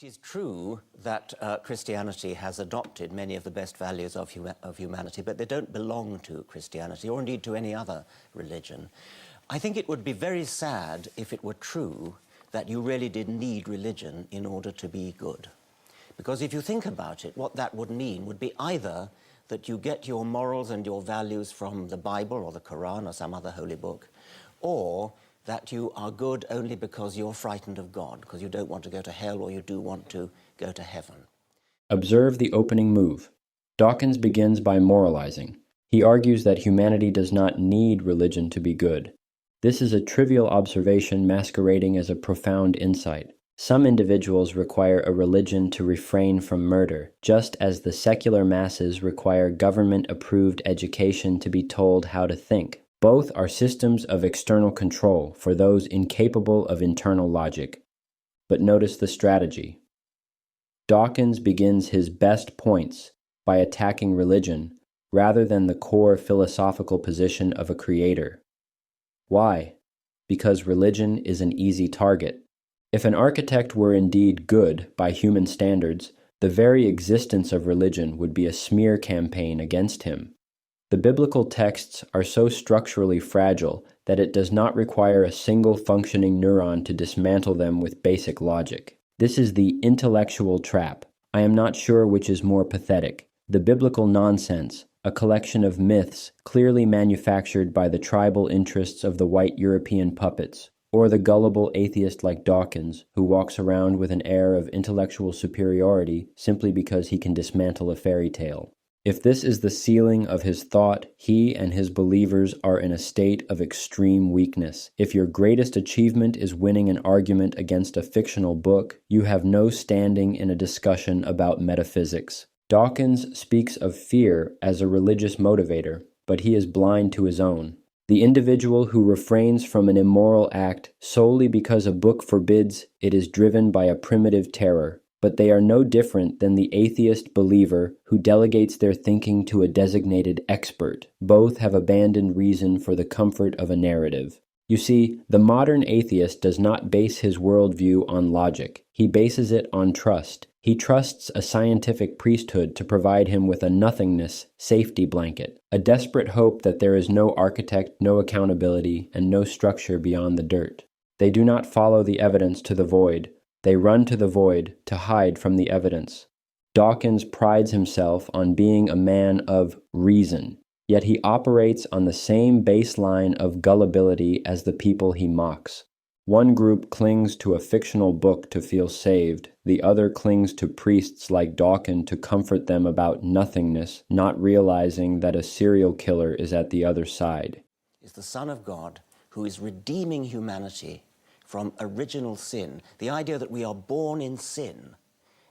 It is true that Christianity has adopted many of the best values of humanity, but they don't belong to Christianity or indeed to any other religion. I think it would be very sad if it were true that you really did need religion in order to be good. Because if you think about it, what that would mean would be either that you get your morals and your values from the Bible or the Quran or some other holy book, or that you are good only because you're frightened of God, because you don't want to go to hell or you do want to go to heaven. Observe the opening move. Dawkins begins by moralizing. He argues that humanity does not need religion to be good. This is a trivial observation masquerading as a profound insight. Some individuals require a religion to refrain from murder, just as the secular masses require government-approved education to be told how to think. Both are systems of external control for those incapable of internal logic. But notice the strategy. Dawkins begins his best points by attacking religion rather than the core philosophical position of a creator. Why? Because religion is an easy target. If an architect were indeed good by human standards, the very existence of religion would be a smear campaign against him. The biblical texts are so structurally fragile that it does not require a single functioning neuron to dismantle them with basic logic. This is the intellectual trap. I am not sure which is more pathetic: the biblical nonsense, a collection of myths clearly manufactured by the tribal interests of the white European puppets, or the gullible atheist like Dawkins, who walks around with an air of intellectual superiority simply because he can dismantle a fairy tale. If this is the ceiling of his thought, he and his believers are in a state of extreme weakness. If your greatest achievement is winning an argument against a fictional book, you have no standing in a discussion about metaphysics. Dawkins speaks of fear as a religious motivator, but he is blind to his own. The individual who refrains from an immoral act solely because a book forbids it is driven by a primitive terror. But they are no different than the atheist believer who delegates their thinking to a designated expert. Both have abandoned reason for the comfort of a narrative. You see, the modern atheist does not base his worldview on logic. He bases it on trust. He trusts a scientific priesthood to provide him with a nothingness safety blanket, a desperate hope that there is no architect, no accountability, and no structure beyond the dirt. They do not follow the evidence to the void. They run to the void to hide from the evidence. Dawkins prides himself on being a man of reason, yet he operates on the same baseline of gullibility as the people he mocks. One group clings to a fictional book to feel saved, the other clings to priests like Dawkins to comfort them about nothingness, not realizing that a serial killer is at the other side. Is the Son of God who is redeeming humanity from original sin, the idea that we are born in sin,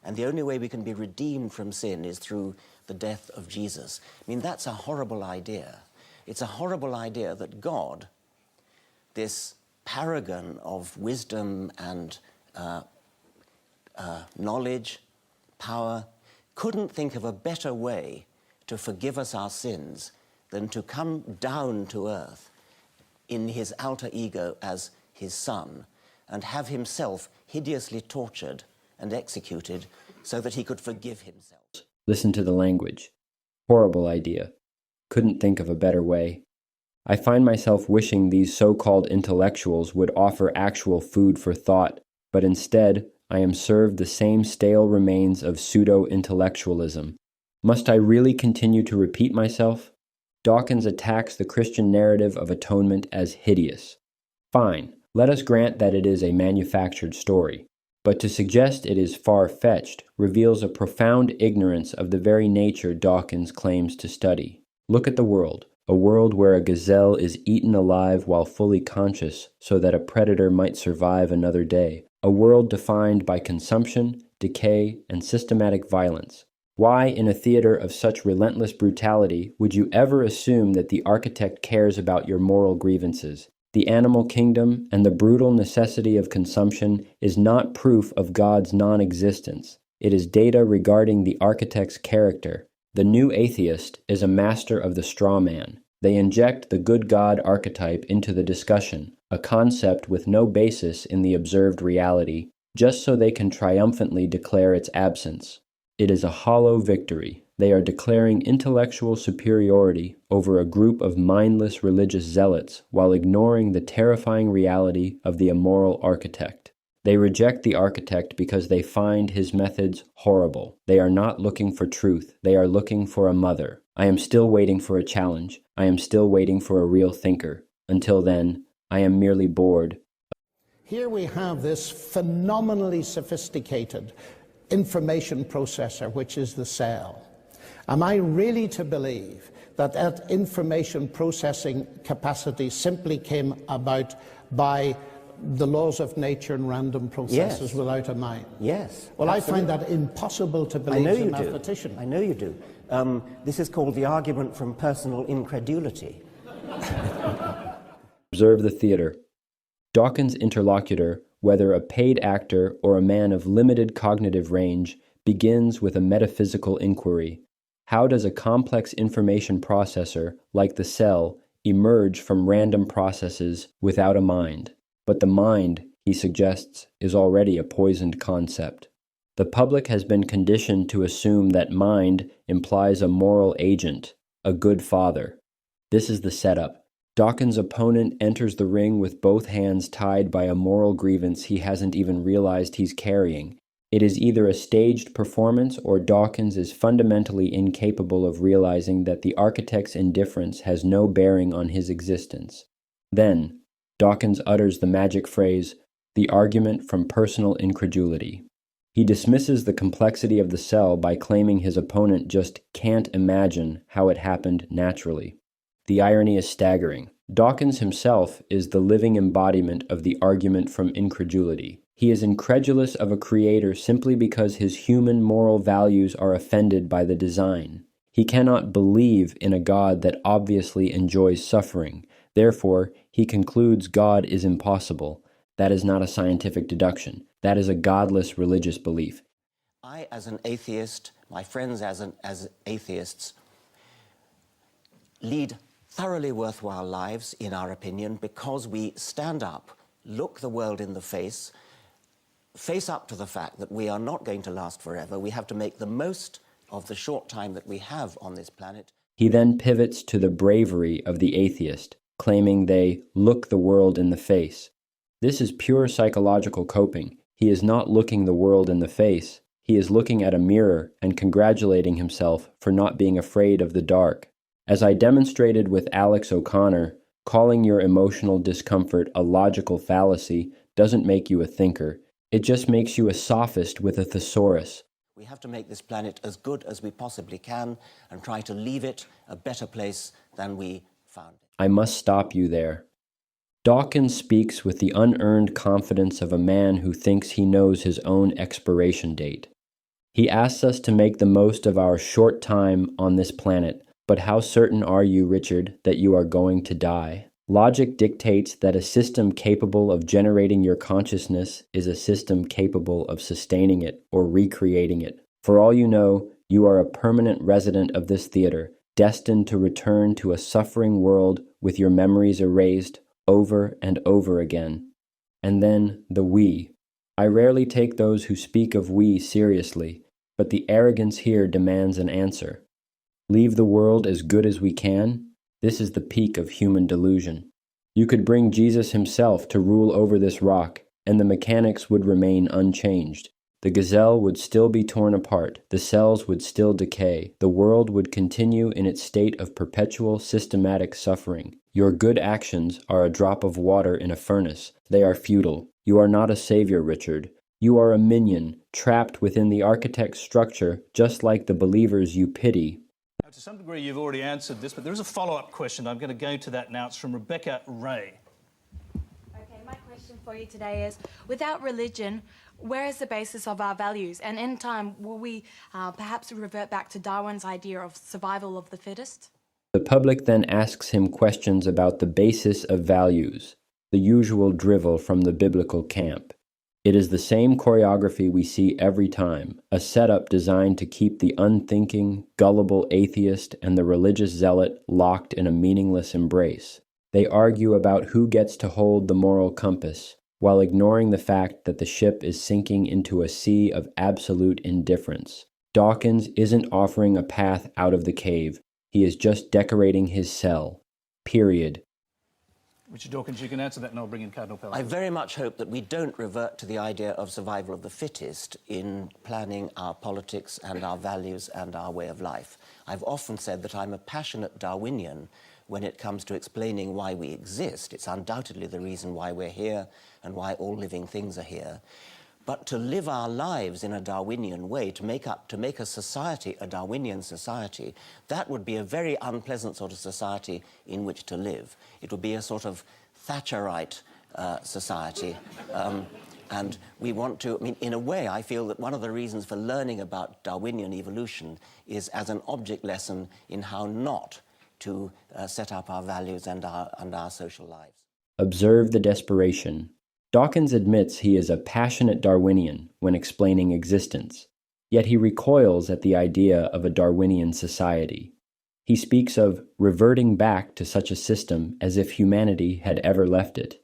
and the only way we can be redeemed from sin is through the death of Jesus. I mean, that's a horrible idea. It's a horrible idea that God, this paragon of wisdom and knowledge, power, couldn't think of a better way to forgive us our sins than to come down to earth in his alter ego as his son, and have himself hideously tortured and executed so that he could forgive himself. Listen to the language. Horrible idea. Couldn't think of a better way. I find myself wishing these so-called intellectuals would offer actual food for thought, but instead I am served the same stale remains of pseudo-intellectualism. Must I really continue to repeat myself? Dawkins attacks the Christian narrative of atonement as hideous. Fine, let us grant that it is a manufactured story, but to suggest it is far-fetched reveals a profound ignorance of the very nature Dawkins claims to study. Look at the world, a world where a gazelle is eaten alive while fully conscious so that a predator might survive another day, a world defined by consumption, decay, and systematic violence. Why, in a theater of such relentless brutality, would you ever assume that the architect cares about your moral grievances? The animal kingdom and the brutal necessity of consumption is not proof of God's non-existence. It is data regarding the architect's character. The new atheist is a master of the straw man. They inject the good God archetype into the discussion, a concept with no basis in the observed reality. just so they can triumphantly declare its absence. It is a hollow victory. They are declaring intellectual superiority over a group of mindless religious zealots while ignoring the terrifying reality of the immoral architect. They reject the architect because they find his methods horrible. They are not looking for truth. They are looking for a mother. I am still waiting for a challenge. I am still waiting for a real thinker. Until then, I am merely bored. Here we have this phenomenally sophisticated information processor, which is the cell. Am I really to believe that that information processing capacity simply came about by the laws of nature and random processes without a mind? Yes. Well, absolutely. I find that impossible to believe as a mathematician. I know you do. This is called the argument from personal incredulity. Observe the theater. Dawkins' interlocutor, whether a paid actor or a man of limited cognitive range, begins with a metaphysical inquiry. How does a complex information processor, like the cell, emerge from random processes without a mind? But the mind, he suggests, is already a poisoned concept. The public has been conditioned to assume that mind implies a moral agent, a good father. This is the setup. Dawkins' opponent enters the ring with both hands tied by a moral grievance he hasn't even realized he's carrying. It is either a staged performance or Dawkins is fundamentally incapable of realizing that the architect's indifference has no bearing on his existence. Then, Dawkins utters the magic phrase, the argument from personal incredulity. He dismisses the complexity of the cell by claiming his opponent just can't imagine how it happened naturally. The irony is staggering. Dawkins himself is the living embodiment of the argument from incredulity. He is incredulous of a creator simply because his human moral values are offended by the design. He cannot believe in a God that obviously enjoys suffering. Therefore, he concludes God is impossible. That is not a scientific deduction. That is a godless religious belief. I, as an atheist, my friends as atheists, lead thoroughly worthwhile lives, in our opinion, because we stand up, look the world in the face up to the fact that we are not going to last forever. We have to make the most of the short time that we have on this planet. He then pivots to the bravery of the atheist, claiming they look the world in the face. This is pure psychological coping. He is not looking the world in the face. He is looking at a mirror and congratulating himself for not being afraid of the dark. As I demonstrated with Alex O'Connor, calling your emotional discomfort a logical fallacy doesn't make you a thinker. It just makes you a sophist with a thesaurus. We have to make this planet as good as we possibly can and try to leave it a better place than we found it. I must stop you there. Dawkins speaks with the unearned confidence of a man who thinks he knows his own expiration date. He asks us to make the most of our short time on this planet, but how certain are you, Richard, that you are going to die? Logic dictates that a system capable of generating your consciousness is a system capable of sustaining it or recreating it. For all you know, you are a permanent resident of this theater, destined to return to a suffering world with your memories erased over and over again. And then the we. I rarely take those who speak of we seriously, but the arrogance here demands an answer. Leave the world as good as we can? This is the peak of human delusion. You could bring Jesus himself to rule over this rock, and the mechanics would remain unchanged. The gazelle would still be torn apart, the cells would still decay, the world would continue in its state of perpetual systematic suffering. Your good actions are a drop of water in a furnace. They are futile. You are not a savior, Richard. You are a minion, trapped within the architect's structure, just like the believers you pity. Now, to some degree, you've already answered this, but there is a follow-up question. I'm going to go to that now. It's from Rebecca Ray. Okay, my question for you today is, without religion, where is the basis of our values? And in time, will we perhaps revert back to Darwin's idea of survival of the fittest? The public then asks him questions about the basis of values, the usual drivel from the biblical camp. It is the same choreography we see every time, a setup designed to keep the unthinking, gullible atheist and the religious zealot locked in a meaningless embrace. They argue about who gets to hold the moral compass. while ignoring the fact that the ship is sinking into a sea of absolute indifference. Dawkins isn't offering a path out of the cave. He is just decorating his cell. Period. Richard Dawkins, you can answer that and I'll bring in Cardinal Pell. I very much hope that we don't revert to the idea of survival of the fittest in planning our politics and our values and our way of life. I've often said that I'm a passionate Darwinian when it comes to explaining why we exist. It's undoubtedly the reason why we're here and why all living things are here. But to live our lives in a Darwinian way, to make a society a Darwinian society, that would be a very unpleasant sort of society in which to live. It would be a sort of Thatcherite society. And we want to, I mean, in a way, I feel that one of the reasons for learning about Darwinian evolution is as an object lesson in how not to set up our values and our social lives. Observe the desperation. Dawkins admits he is a passionate Darwinian when explaining existence, yet he recoils at the idea of a Darwinian society. He speaks of reverting back to such a system as if humanity had ever left it.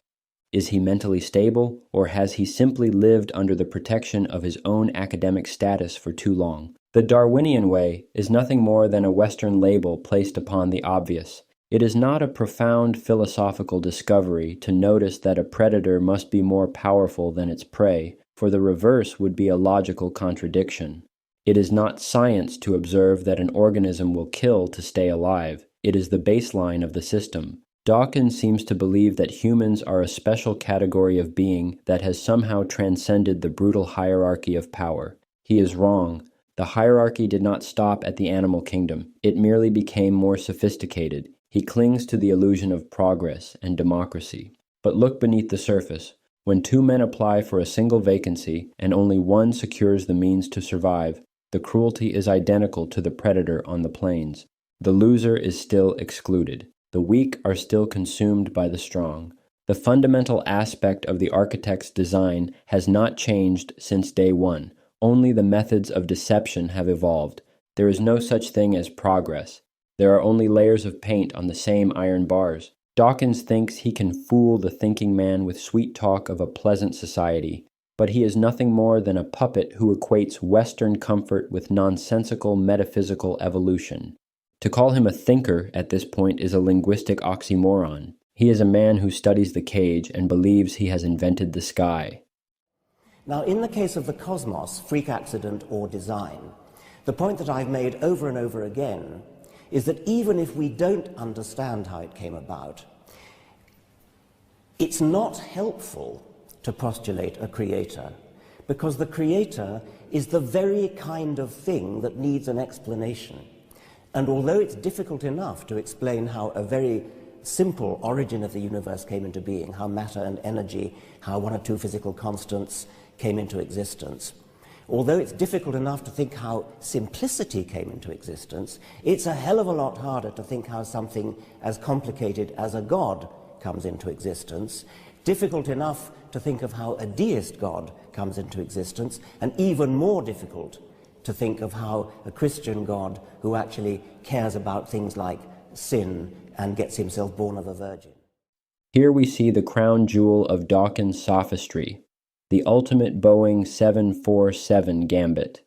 Is he mentally stable, or has he simply lived under the protection of his own academic status for too long? The Darwinian way is nothing more than a Western label placed upon the obvious. It is not a profound philosophical discovery to notice that a predator must be more powerful than its prey, for the reverse would be a logical contradiction. It is not science to observe that an organism will kill to stay alive. It is the baseline of the system. Dawkins seems to believe that humans are a special category of being that has somehow transcended the brutal hierarchy of power. He is wrong. The hierarchy did not stop at the animal kingdom. It merely became more sophisticated. He clings to the illusion of progress and democracy. But look beneath the surface. When two men apply for a single vacancy and only one secures the means to survive, the cruelty is identical to the predator on the plains. The loser is still excluded. The weak are still consumed by the strong. The fundamental aspect of the architect's design has not changed since day one. Only the methods of deception have evolved. There is no such thing as progress. There are only layers of paint on the same iron bars. Dawkins thinks he can fool the thinking man with sweet talk of a pleasant society, but he is nothing more than a puppet who equates Western comfort with nonsensical metaphysical evolution. To call him a thinker at this point is a linguistic oxymoron. He is a man who studies the cage and believes he has invented the sky. Now, in the case of the cosmos, freak accident or design, the point that I've made over and over again is that even if we don't understand how it came about, it's not helpful to postulate a creator, because the creator is the very kind of thing that needs an explanation. And although it's difficult enough to explain how a very simple origin of the universe came into being, how matter and energy, how one or two physical constants came into existence, although it's difficult enough to think how simplicity came into existence, it's a hell of a lot harder to think how something as complicated as a god comes into existence, difficult enough to think of how a deist god comes into existence, and even more difficult to think of how a Christian God who actually cares about things like sin and gets himself born of a virgin. Here we see the crown jewel of Dawkins' sophistry, the ultimate Boeing 747 gambit.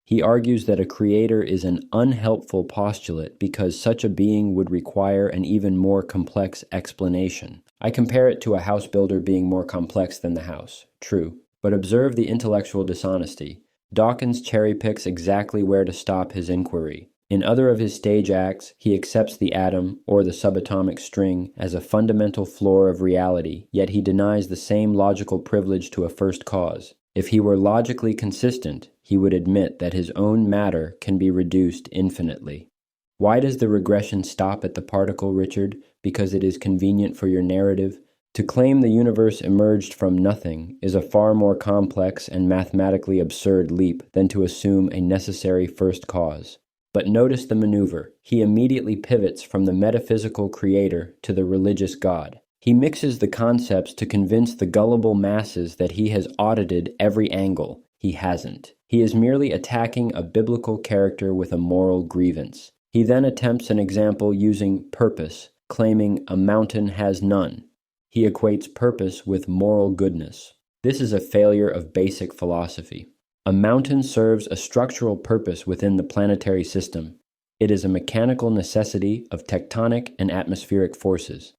He argues that a creator is an unhelpful postulate because such a being would require an even more complex explanation. I compare it to a house builder being more complex than the house. True. But observe the intellectual dishonesty. Dawkins cherry-picks exactly where to stop his inquiry. In other of his stage acts, he accepts the atom, or the subatomic string, as a fundamental floor of reality, yet he denies the same logical privilege to a first cause. If he were logically consistent, he would admit that his own matter can be reduced infinitely. Why does the regression stop at the particle, Richard? Because it is convenient for your narrative? To claim the universe emerged from nothing is a far more complex and mathematically absurd leap than to assume a necessary first cause. But notice the maneuver. He immediately pivots from the metaphysical creator to the religious God. He mixes the concepts to convince the gullible masses that he has audited every angle. He hasn't. He is merely attacking a biblical character with a moral grievance. He then attempts an example using purpose, claiming a mountain has none. He equates purpose with moral goodness. This is a failure of basic philosophy. A mountain serves a structural purpose within the planetary system. It is a mechanical necessity of tectonic and atmospheric forces.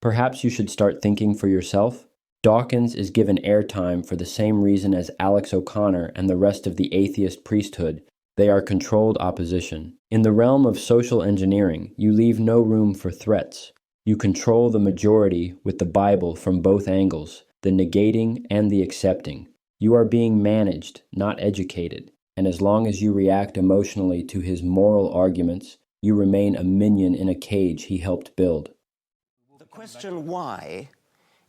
Perhaps you should start thinking for yourself. Dawkins is given airtime for the same reason as Alex O'Connor and the rest of the atheist priesthood. They are controlled opposition. In the realm of social engineering, you leave no room for threats. You control the majority with the Bible from both angles, the negating and the accepting. You are being managed, not educated, and as long as you react emotionally to his moral arguments, you remain a minion in a cage he helped build. The question why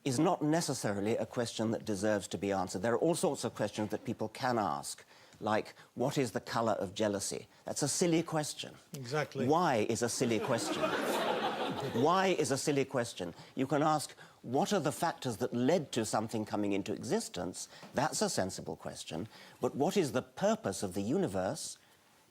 is not necessarily a question that deserves to be answered. There are all sorts of questions that people can ask, like, what is the colour of jealousy? That's a silly question. Exactly. Why is a silly question? Why is a silly question? You can ask, what are the factors that led to something coming into existence? That's a sensible question. But what is the purpose of the universe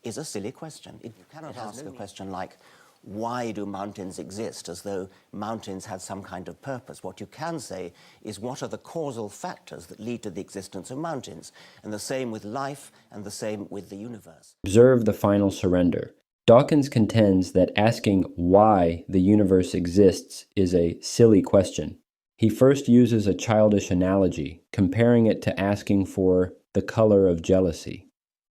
is a silly question. You cannot ask a question like, why do mountains exist, as though mountains had some kind of purpose. What you can say is, what are the causal factors that lead to the existence of mountains? And the same with life, and the same with the universe. Observe the final surrender. Dawkins contends that asking why the universe exists is a silly question. He first uses a childish analogy, comparing it to asking for the color of jealousy.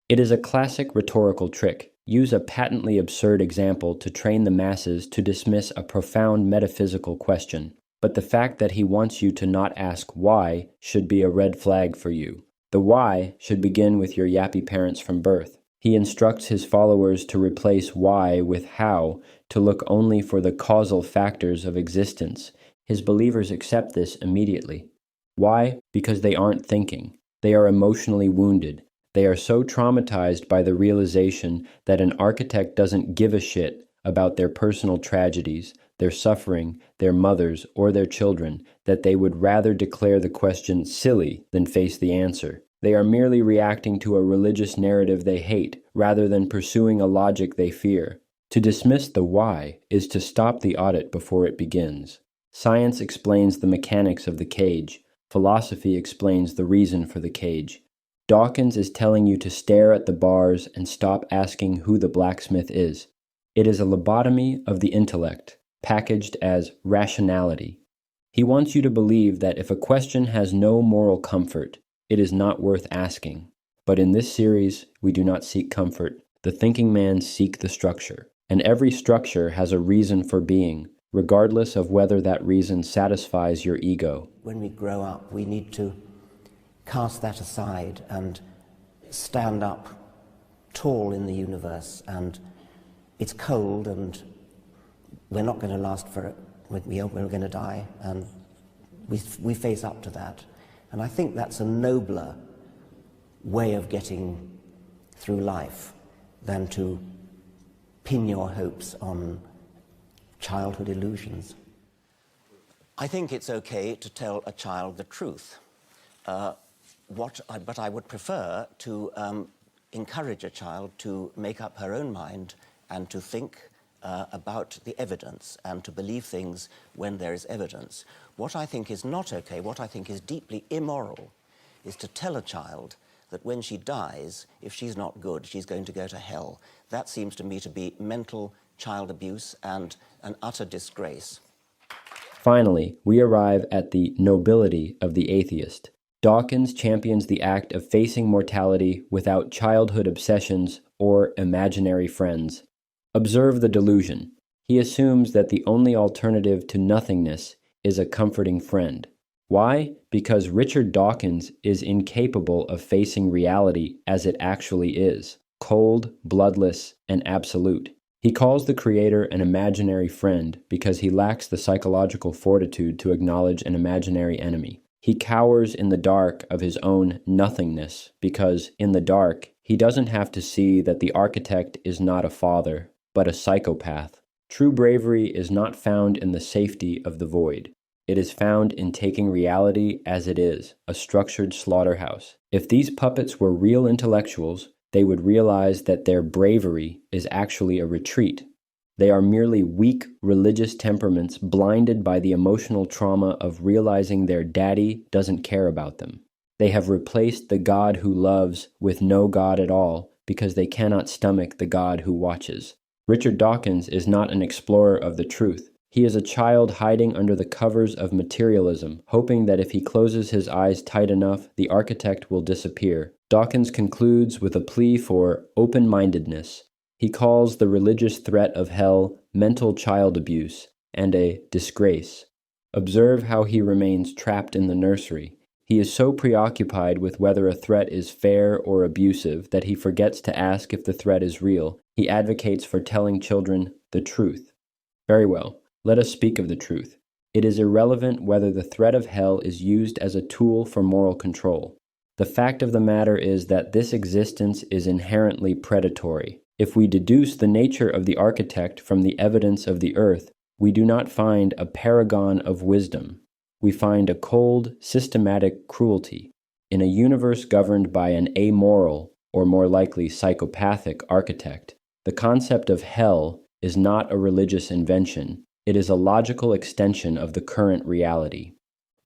It is a classic rhetorical trick. Use a patently absurd example to train the masses to dismiss a profound metaphysical question. But the fact that he wants you to not ask why should be a red flag for you. The why should begin with your yappy parents from birth. He instructs his followers to replace why with how, to look only for the causal factors of existence. His believers accept this immediately. Why? Because they aren't thinking. They are emotionally wounded. They are so traumatized by the realization that an architect doesn't give a shit about their personal tragedies, their suffering, their mothers, or their children, that they would rather declare the question silly than face the answer. They are merely reacting to a religious narrative they hate, rather than pursuing a logic they fear. To dismiss the why is to stop the audit before it begins. Science explains the mechanics of the cage. Philosophy explains the reason for the cage. Dawkins is telling you to stare at the bars and stop asking who the blacksmith is. It is a lobotomy of the intellect, packaged as rationality. He wants you to believe that if a question has no moral comfort, it is not worth asking. But in this series, we do not seek comfort. The thinking man seek the structure. And every structure has a reason for being, regardless of whether that reason satisfies your ego. When we grow up, we need to cast that aside and stand up tall in the universe. And it's cold, and we're not going to last for it. We're going to die, and we face up to that. And I think that's a nobler way of getting through life than to pin your hopes on childhood illusions. I think it's okay to tell a child the truth. But I would prefer to encourage a child to make up her own mind and to think about the evidence and to believe things when there is evidence. What I think is not okay, what I think is deeply immoral, is to tell a child that when she dies, if she's not good, she's going to go to hell. That seems to me to be mental child abuse and an utter disgrace. Finally, we arrive at the nobility of the atheist. Dawkins champions the act of facing mortality without childhood obsessions or imaginary friends. Observe the delusion. He assumes that the only alternative to nothingness is a comforting friend. Why? Because Richard Dawkins is incapable of facing reality as it actually is, cold, bloodless, and absolute. He calls the Creator an imaginary friend because he lacks the psychological fortitude to acknowledge an imaginary enemy. He cowers in the dark of his own nothingness because, in the dark, he doesn't have to see that the architect is not a father, but a psychopath. True bravery is not found in the safety of the void. It is found in taking reality as it is, a structured slaughterhouse. If these puppets were real intellectuals, they would realize that their bravery is actually a retreat. They are merely weak religious temperaments blinded by the emotional trauma of realizing their daddy doesn't care about them. They have replaced the God who loves with no God at all because they cannot stomach the God who watches. Richard Dawkins is not an explorer of the truth. He is a child hiding under the covers of materialism, hoping that if he closes his eyes tight enough, the architect will disappear. Dawkins concludes with a plea for open-mindedness. He calls the religious threat of hell mental child abuse and a disgrace. Observe how he remains trapped in the nursery. He is so preoccupied with whether a threat is fair or abusive that he forgets to ask if the threat is real. He advocates for telling children the truth. Very well, let us speak of the truth. It is irrelevant whether the threat of hell is used as a tool for moral control. The fact of the matter is that this existence is inherently predatory. If we deduce the nature of the architect from the evidence of the earth, we do not find a paragon of wisdom. We find a cold, systematic cruelty. In a universe governed by an amoral, or more likely psychopathic architect, the concept of hell is not a religious invention. It is a logical extension of the current reality.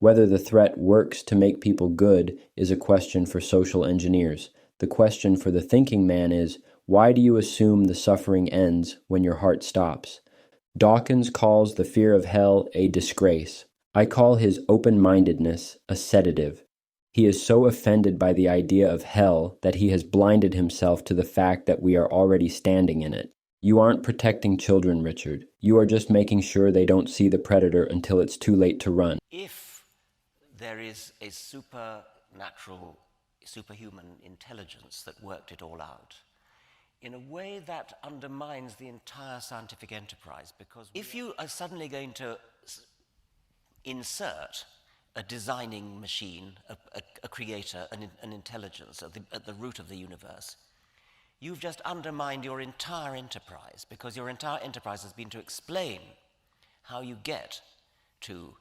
Whether the threat works to make people good is a question for social engineers. The question for the thinking man is, why do you assume the suffering ends when your heart stops? Dawkins calls the fear of hell a disgrace. I call his open-mindedness a sedative. He is so offended by the idea of hell that he has blinded himself to the fact that we are already standing in it. You aren't protecting children, Richard. You are just making sure they don't see the predator until it's too late to run. If there is a supernatural, superhuman intelligence that worked it all out, in a way that undermines the entire scientific enterprise, because if you are suddenly going to insert a designing machine, a creator, an intelligence at the root of the universe, you've just undermined your entire enterprise, because your entire enterprise has been to explain how you get to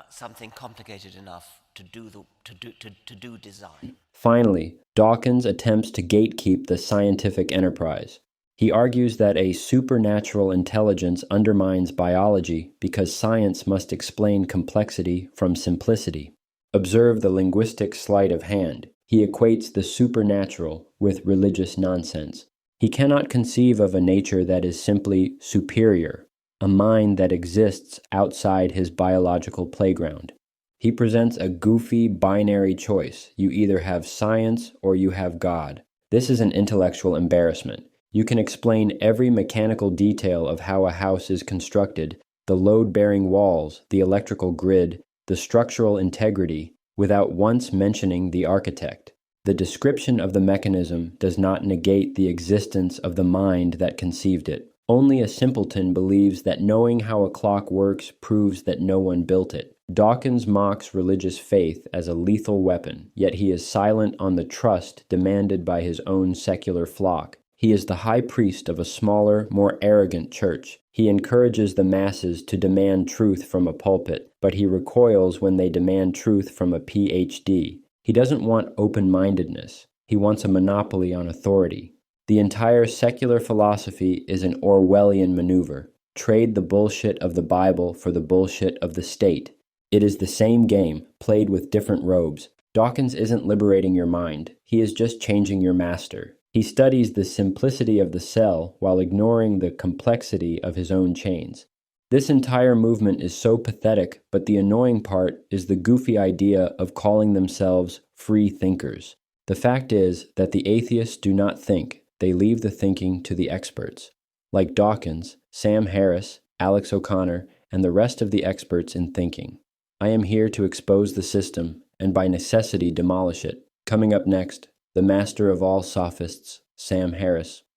something complicated enough to do design. Finally, Dawkins attempts to gatekeep the scientific enterprise. He argues that a supernatural intelligence undermines biology because science must explain complexity from simplicity. Observe the linguistic sleight of hand. He equates the supernatural with religious nonsense. He cannot conceive of a nature that is simply superior, a mind that exists outside his biological playground. He presents a goofy binary choice. You either have science or you have God. This is an intellectual embarrassment. You can explain every mechanical detail of how a house is constructed, the load-bearing walls, the electrical grid, the structural integrity, without once mentioning the architect. The description of the mechanism does not negate the existence of the mind that conceived it. Only a simpleton believes that knowing how a clock works proves that no one built it. Dawkins mocks religious faith as a lethal weapon, yet he is silent on the trust demanded by his own secular flock. He is the high priest of a smaller, more arrogant church. He encourages the masses to demand truth from a pulpit, but he recoils when they demand truth from a PhD. He doesn't want open-mindedness. He wants a monopoly on authority. The entire secular philosophy is an Orwellian maneuver. Trade the bullshit of the Bible for the bullshit of the state. It is the same game, played with different robes. Dawkins isn't liberating your mind. He is just changing your master. He studies the simplicity of the cell while ignoring the complexity of his own chains. This entire movement is so pathetic, but the annoying part is the goofy idea of calling themselves free thinkers. The fact is that the atheists do not think. They leave the thinking to the experts. Like Dawkins, Sam Harris, Alex O'Connor, and the rest of the experts in thinking. I am here to expose the system, and by necessity demolish it. Coming up next, the master of all sophists, Sam Harris.